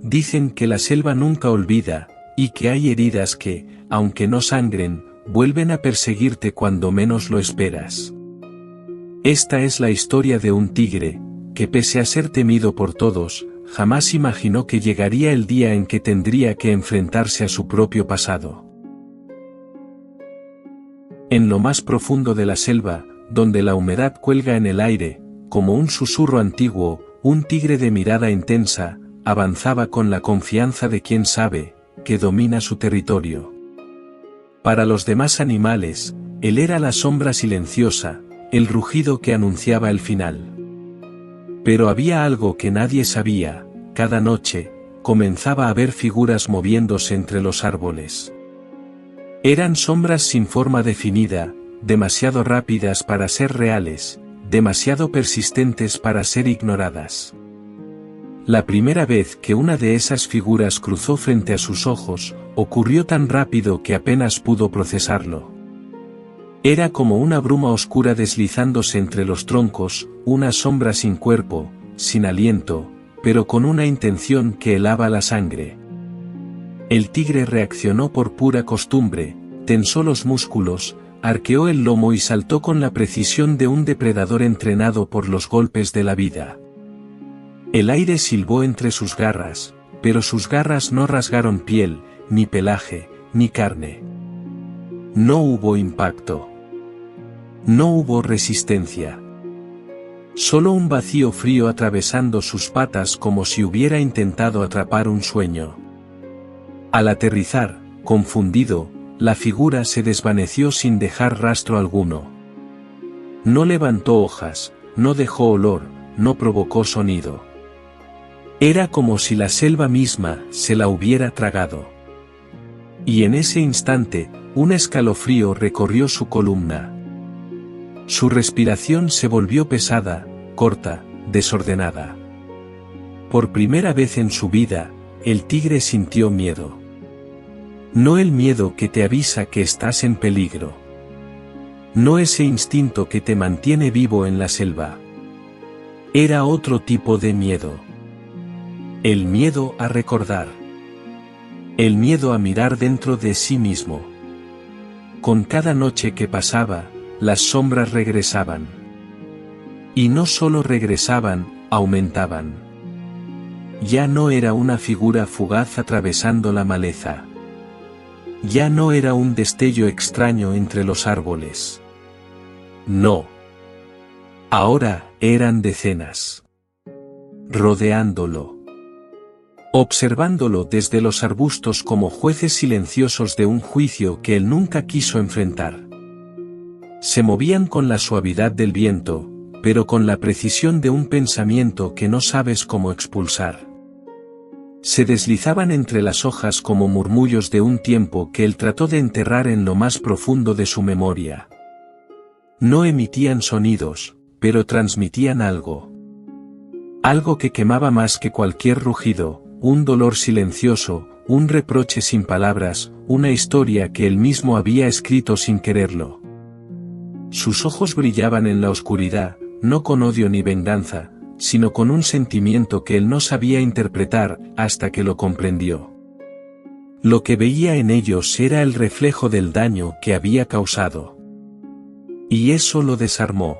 Dicen que la selva nunca olvida, y que hay heridas que, aunque no sangren, vuelven a perseguirte cuando menos lo esperas. Esta es la historia de un tigre, que pese a ser temido por todos, jamás imaginó que llegaría el día en que tendría que enfrentarse a su propio pasado. En lo más profundo de la selva, donde la humedad cuelga en el aire, como un susurro antiguo, un tigre de mirada intensa, avanzaba con la confianza de quien sabe, que domina su territorio. Para los demás animales, él era la sombra silenciosa, el rugido que anunciaba el final. Pero había algo que nadie sabía: cada noche, comenzaba a ver figuras moviéndose entre los árboles. Eran sombras sin forma definida, demasiado rápidas para ser reales, demasiado persistentes para ser ignoradas. La primera vez que una de esas figuras cruzó frente a sus ojos, ocurrió tan rápido que apenas pudo procesarlo. Era como una bruma oscura deslizándose entre los troncos, una sombra sin cuerpo, sin aliento, pero con una intención que helaba la sangre. El tigre reaccionó por pura costumbre, tensó los músculos, arqueó el lomo y saltó con la precisión de un depredador entrenado por los golpes de la vida. El aire silbó entre sus garras, pero sus garras no rasgaron piel, ni pelaje, ni carne. No hubo impacto. No hubo resistencia. Solo un vacío frío atravesando sus patas como si hubiera intentado atrapar un sueño. Al aterrizar, confundido, la figura se desvaneció sin dejar rastro alguno. No levantó hojas, no dejó olor, no provocó sonido. Era como si la selva misma se la hubiera tragado. Y en ese instante, un escalofrío recorrió su columna. Su respiración se volvió pesada, corta, desordenada. Por primera vez en su vida, el tigre sintió miedo. No el miedo que te avisa que estás en peligro. No ese instinto que te mantiene vivo en la selva. Era otro tipo de miedo. El miedo a recordar. El miedo a mirar dentro de sí mismo. Con cada noche que pasaba, las sombras regresaban. Y no solo regresaban, aumentaban. Ya no era una figura fugaz atravesando la maleza. Ya no era un destello extraño entre los árboles. No. Ahora eran decenas. Rodeándolo. Observándolo desde los arbustos como jueces silenciosos de un juicio que él nunca quiso enfrentar. Se movían con la suavidad del viento, pero con la precisión de un pensamiento que no sabes cómo expulsar. Se deslizaban entre las hojas como murmullos de un tiempo que él trató de enterrar en lo más profundo de su memoria. No emitían sonidos, pero transmitían algo. Algo que quemaba más que cualquier rugido, un dolor silencioso, un reproche sin palabras, una historia que él mismo había escrito sin quererlo. Sus ojos brillaban en la oscuridad, no con odio ni venganza, sino con un sentimiento que él no sabía interpretar hasta que lo comprendió. Lo que veía en ellos era el reflejo del daño que había causado. Y eso lo desarmó.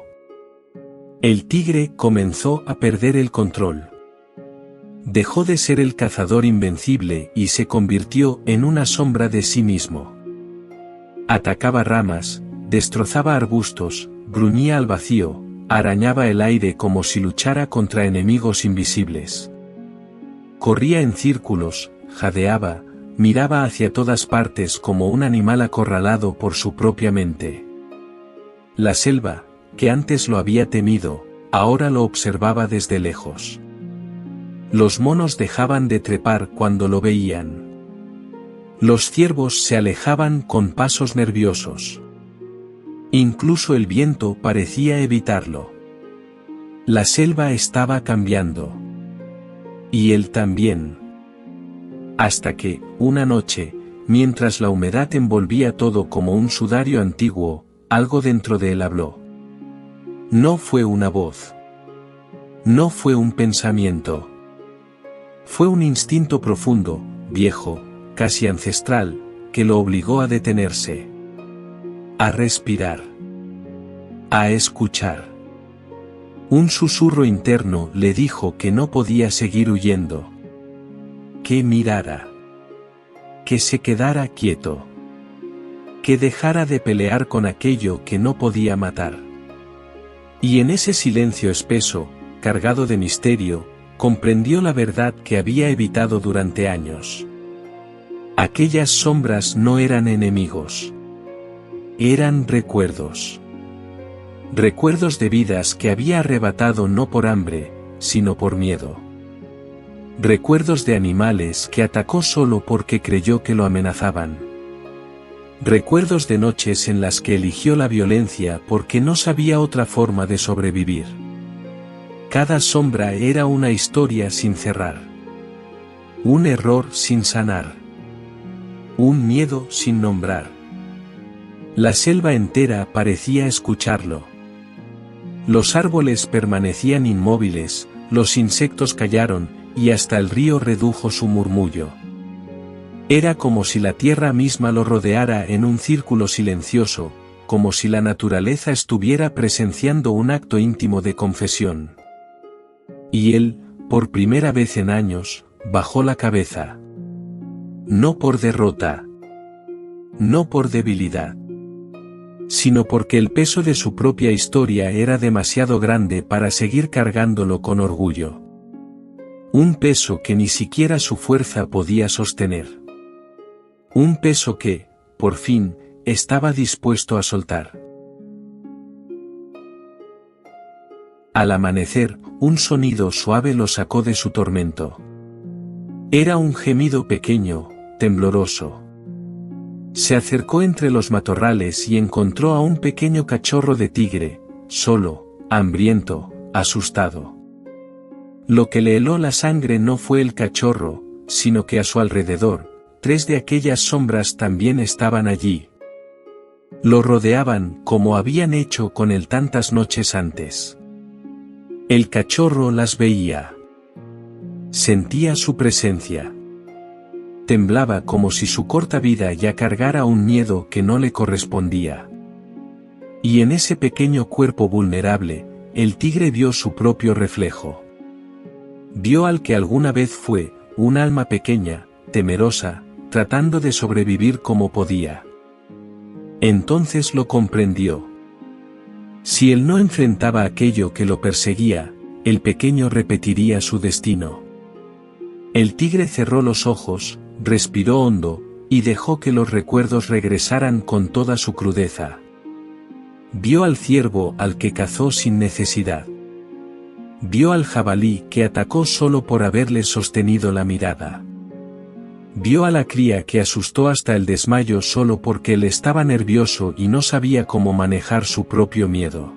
El tigre comenzó a perder el control. Dejó de ser el cazador invencible y se convirtió en una sombra de sí mismo. Atacaba ramas, destrozaba arbustos, gruñía al vacío, arañaba el aire como si luchara contra enemigos invisibles. Corría en círculos, jadeaba, miraba hacia todas partes como un animal acorralado por su propia mente. La selva, que antes lo había temido, ahora lo observaba desde lejos. Los monos dejaban de trepar cuando lo veían. Los ciervos se alejaban con pasos nerviosos. Incluso el viento parecía evitarlo. La selva estaba cambiando. Y él también. Hasta que, una noche, mientras la humedad envolvía todo como un sudario antiguo, algo dentro de él habló. No fue una voz. No fue un pensamiento. Fue un instinto profundo, viejo, casi ancestral, que lo obligó a detenerse. A respirar. A escuchar. Un susurro interno le dijo que no podía seguir huyendo. Que mirara. Que se quedara quieto. Que dejara de pelear con aquello que no podía matar. Y en ese silencio espeso, cargado de misterio, comprendió la verdad que había evitado durante años. Aquellas sombras no eran enemigos. Eran recuerdos. Recuerdos de vidas que había arrebatado no por hambre, sino por miedo. Recuerdos de animales que atacó solo porque creyó que lo amenazaban. Recuerdos de noches en las que eligió la violencia porque no sabía otra forma de sobrevivir. Cada sombra era una historia sin cerrar. Un error sin sanar. Un miedo sin nombrar. La selva entera parecía escucharlo. Los árboles permanecían inmóviles, los insectos callaron, y hasta el río redujo su murmullo. Era como si la tierra misma lo rodeara en un círculo silencioso, como si la naturaleza estuviera presenciando un acto íntimo de confesión. Y él, por primera vez en años, bajó la cabeza. No por derrota. No por debilidad. Sino porque el peso de su propia historia era demasiado grande para seguir cargándolo con orgullo. Un peso que ni siquiera su fuerza podía sostener. Un peso que, por fin, estaba dispuesto a soltar. Al amanecer, un sonido suave lo sacó de su tormento. Era un gemido pequeño, tembloroso. Se acercó entre los matorrales y encontró a un pequeño cachorro de tigre, solo, hambriento, asustado. Lo que le heló la sangre no fue el cachorro, sino que a su alrededor, 3 de aquellas sombras también estaban allí. Lo rodeaban como habían hecho con él tantas noches antes. El cachorro las veía. Sentía su presencia. Temblaba como si su corta vida ya cargara un miedo que no le correspondía. Y en ese pequeño cuerpo vulnerable, el tigre vio su propio reflejo. Vio al que alguna vez fue, un alma pequeña, temerosa, tratando de sobrevivir como podía. Entonces lo comprendió. Si él no enfrentaba aquello que lo perseguía, el pequeño repetiría su destino. El tigre cerró los ojos, respiró hondo, y dejó que los recuerdos regresaran con toda su crudeza. Vio al ciervo al que cazó sin necesidad. Vio al jabalí que atacó solo por haberle sostenido la mirada. Vio a la cría que asustó hasta el desmayo solo porque él estaba nervioso y no sabía cómo manejar su propio miedo.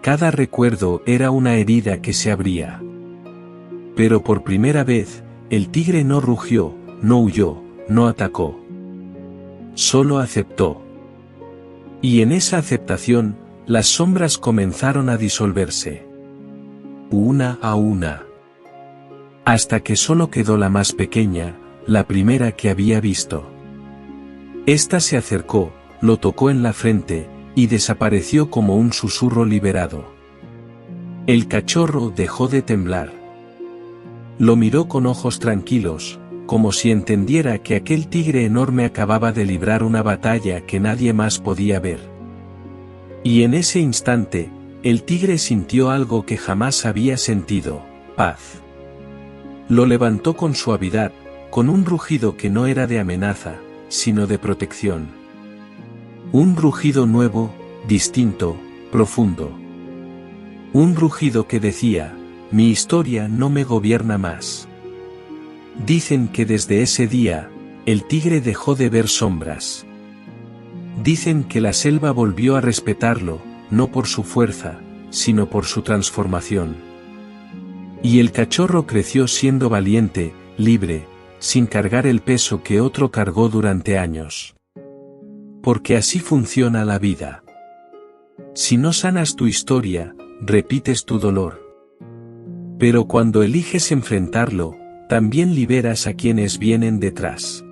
Cada recuerdo era una herida que se abría. Pero por primera vez, el tigre no rugió, no huyó, no atacó. Solo aceptó. Y en esa aceptación, las sombras comenzaron a disolverse. Una a una. Hasta que solo quedó la más pequeña, la primera que había visto. Esta se acercó, lo tocó en la frente, y desapareció como un susurro liberado. El cachorro dejó de temblar. Lo miró con ojos tranquilos, como si entendiera que aquel tigre enorme acababa de librar una batalla que nadie más podía ver. Y en ese instante, el tigre sintió algo que jamás había sentido: paz. Lo levantó con suavidad, con un rugido que no era de amenaza, sino de protección. Un rugido nuevo, distinto, profundo. Un rugido que decía: mi historia no me gobierna más. Dicen que desde ese día, el tigre dejó de ver sombras. Dicen que la selva volvió a respetarlo, no por su fuerza, sino por su transformación. Y el cachorro creció siendo valiente, libre, sin cargar el peso que otro cargó durante años. Porque así funciona la vida. Si no sanas tu historia, repites tu dolor. Pero cuando eliges enfrentarlo, también liberas a quienes vienen detrás.